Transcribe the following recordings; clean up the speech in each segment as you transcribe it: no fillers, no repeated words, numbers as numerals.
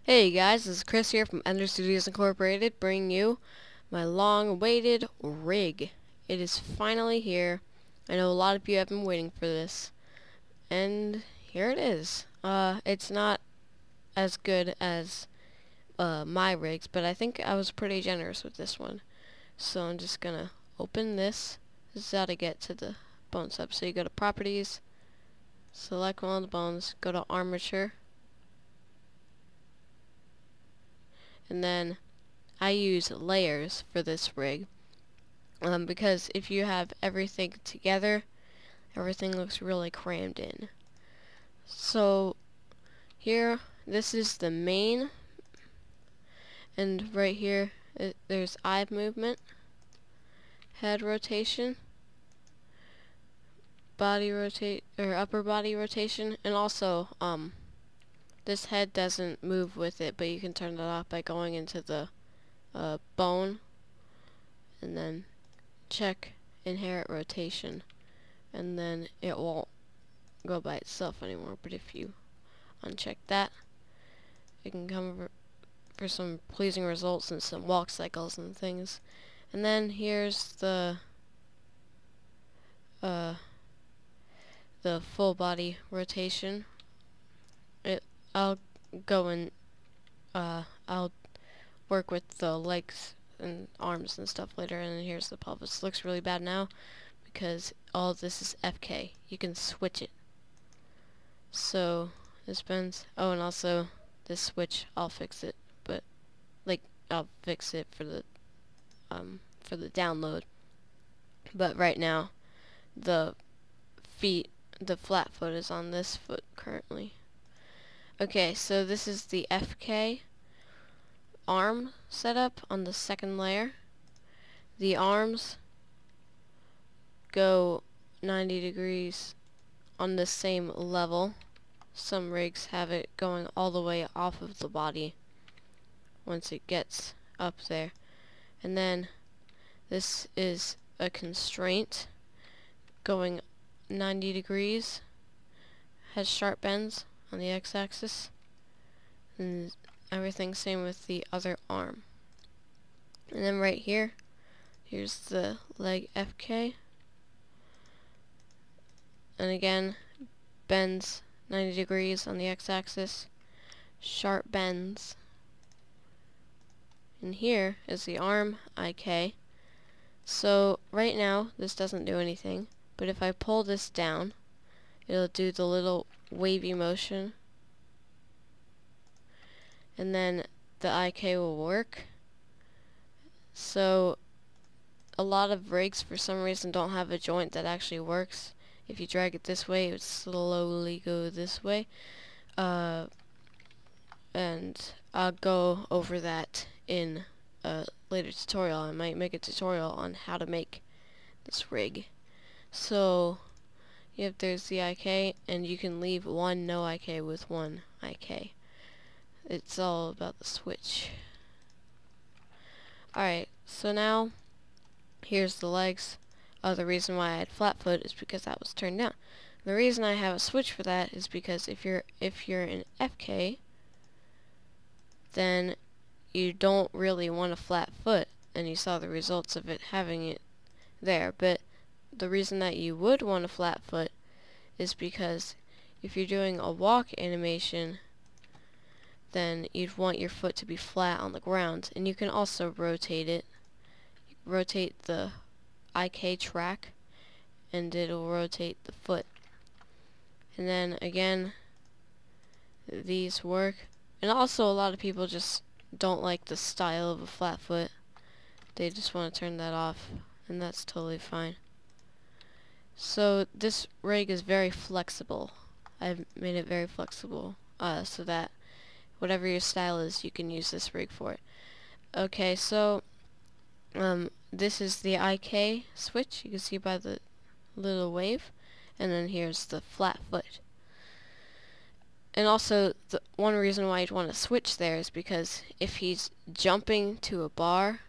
Hey guys, this is Chris here from EnderStudios Incorporated, bringing you my long-awaited rig. It is finally here. I know a lot of you have been waiting for this, and here it is. It's not as good as my rigs, but I think I was pretty generous with this one. So I'm just gonna open this. This is how to get to the bone sub. So you go to Properties, select one of the bones, go to Armature. And then I use layers for this rig because if you have everything together, everything looks really crammed in. So here, this is the main, and right here there's eye movement, head rotation, body rotate or upper body rotation, and also this head doesn't move with it, but you can turn that off by going into the bone and then check inherit rotation, and then it won't go by itself anymore. But if you uncheck that, it can come for some pleasing results and some walk cycles and things. And then here's the full body rotation. I'll go and I'll work with the legs and arms and stuff later. And then here's the pelvis. Looks really bad now because all of this is FK. You can switch it. So this bends. Oh, and also this switch, I'll fix it, but I'll fix it for the download. But right now, the flat foot is on this foot currently. Okay, so this is the FK arm setup on the second layer. The arms go 90 degrees on the same level. Some rigs have it going all the way off of the body once it gets up there. And then this is a constraint going 90 degrees, has sharp bends on the x-axis, and everything same with the other arm. And then right here, here's the leg FK, and again bends 90 degrees on the x-axis, sharp bends. And here is the arm IK. So right now this doesn't do anything, but if I pull this down, it'll do the little wavy motion, and then the IK will work. So a lot of rigs for some reason don't have a joint that actually works. If you drag it this way, it would slowly go this way, and I'll go over that in a later tutorial. I might make a tutorial on how to make this rig. So there's the IK, and you can leave one no IK with one IK. It's all about the switch. Alright, so now here's the legs. The reason why I had flat foot is because that was turned down. The reason I have a switch for that is because if you're in FK, then you don't really want a flat foot, and you saw the results of it having it there. But the reason that you would want a flat foot is because if you're doing a walk animation, then you'd want your foot to be flat on the ground. And you can also rotate it. Rotate the IK track, and it'll rotate the foot. And then again, these work. And also a lot of people just don't like the style of a flat foot. They just want to turn that off, and that's totally fine. So this rig is very flexible. I've made it very flexible so that whatever your style is, you can use this rig for it. Okay, so this is the IK switch. You can see by the little wave, and then here's the flat foot. And also, the one reason why you'd want to switch there is because if he's jumping to a bar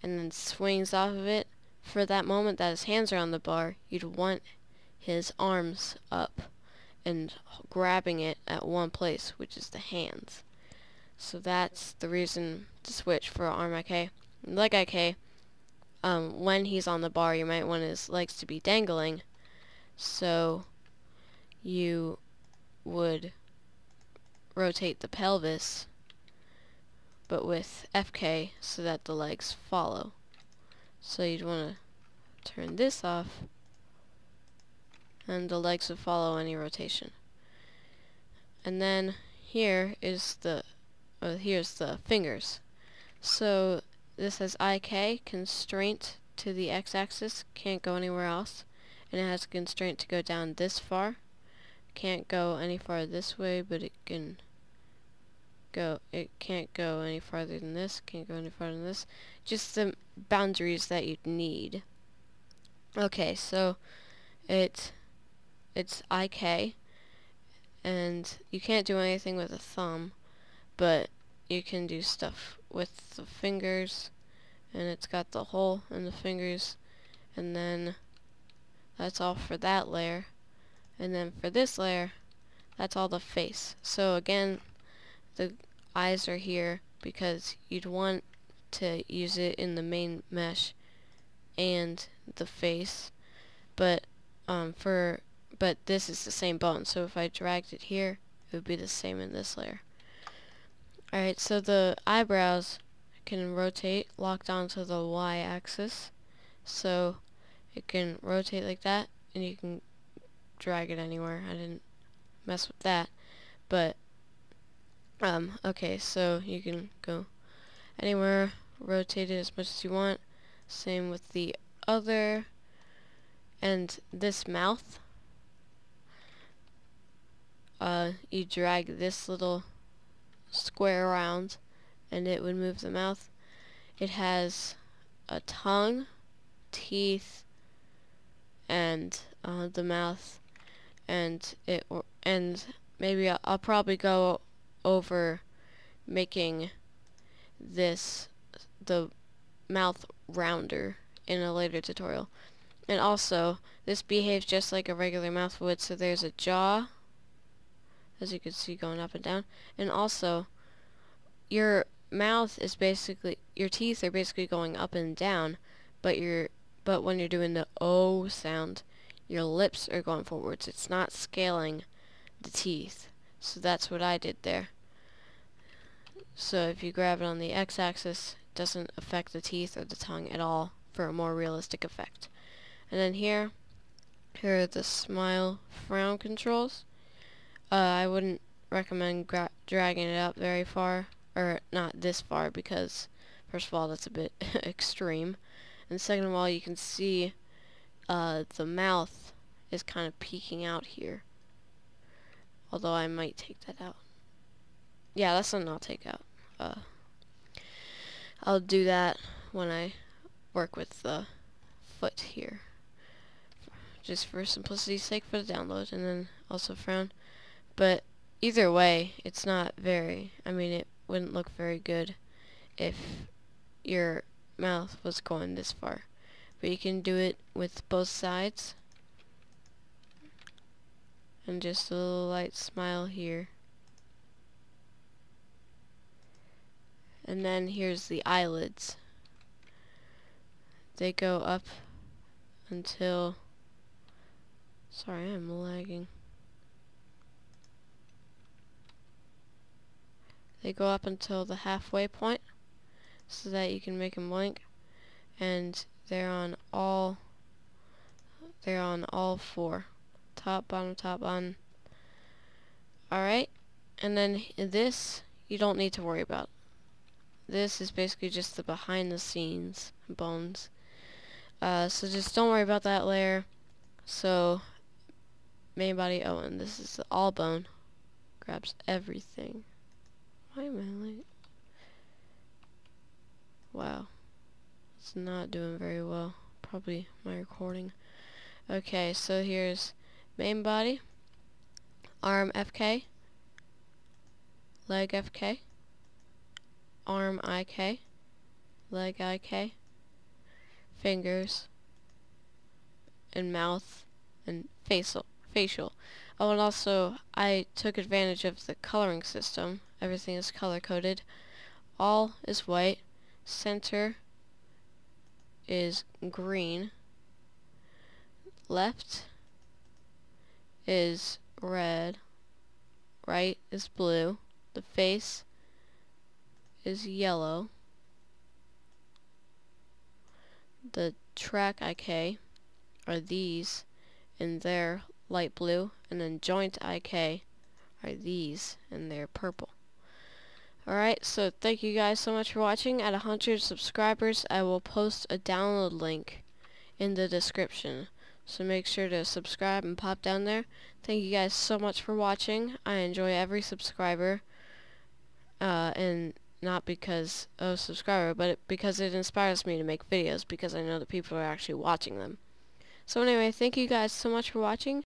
and then swings off of it, for that moment that his hands are on the bar, you'd want his arms up and grabbing it at one place, which is the hands. So that's the reason to switch for arm IK. Leg IK, when he's on the bar, you might want his legs to be dangling, so you would rotate the pelvis, but with FK so that the legs follow. So you'd want to turn this off, and the legs would follow any rotation. And then here is here's the fingers. So this has IK, constraint to the x-axis, can't go anywhere else, and it has a constraint to go down this far. Can't go any farther this way, but it can't go any farther than this, can't go any farther than this. Just the boundaries that you'd need. Okay, so it's IK, and you can't do anything with a thumb, but you can do stuff with the fingers, and it's got the hole in the fingers, and then that's all for that layer. And then for this layer, that's all the face. So again, the eyes are here because you'd want to use it in the main mesh and the face, but this is the same bone, so if I dragged it here, it would be the same in this layer. Alright, so the eyebrows can rotate, locked onto the y-axis, so it can rotate like that, and you can drag it anywhere. I didn't mess with that, but okay, so you can go anywhere, rotate it as much as you want. Same with the other, and this mouth, you drag this little square around and it would move the mouth. It has a tongue, teeth, and the mouth, and maybe I'll probably go over making the mouth rounder in a later tutorial. And also, this behaves just like a regular mouth would, so there's a jaw, as you can see, going up and down, and also your mouth is basically, your teeth are basically going up and down, but when you're doing the O sound, your lips are going forwards. It's not scaling the teeth. So that's what I did there. So if you grab it on the x-axis, it doesn't affect the teeth or the tongue at all for a more realistic effect. And then here are the smile frown controls. I wouldn't recommend dragging it up very far, or not this far, because first of all that's a bit extreme, and second of all you can see the mouth is kind of peeking out here, although I might take that out. Yeah, that's something I'll take out. I'll do that when I work with the foot here, just for simplicity's sake for the download, and then also frown. But either way, it's not very, it wouldn't look very good if your mouth was going this far. But you can do it with both sides, and just a little light smile here. And then here's the eyelids. They go up until, sorry, I'm lagging. They go up until the halfway point, so that you can make them blink, and they're on all four, top, bottom. Alright, and then this you don't need to worry about. This is basically just the behind the scenes bones. So just don't worry about that layer. So main body, oh, and this is the all bone, grabs everything. Why am I late? Wow, it's not doing very well. Probably my recording. Okay, so here's main body, arm FK, leg FK, arm IK, leg IK, fingers, and mouth, and facial. Oh, and also I took advantage of the coloring system. everything is color coded. All is white, center is green, left is red, right is blue, the face is yellow, the track IK are these, and they're light blue, and then joint IK are these, and they're purple. Alright, so thank you guys so much for watching. At 100 subscribers, I will post a download link in the description. So make sure to subscribe and pop down there. Thank you guys so much for watching. I enjoy every subscriber. And not because of a subscriber, but because it inspires me to make videos, because I know that people are actually watching them. So anyway, thank you guys so much for watching.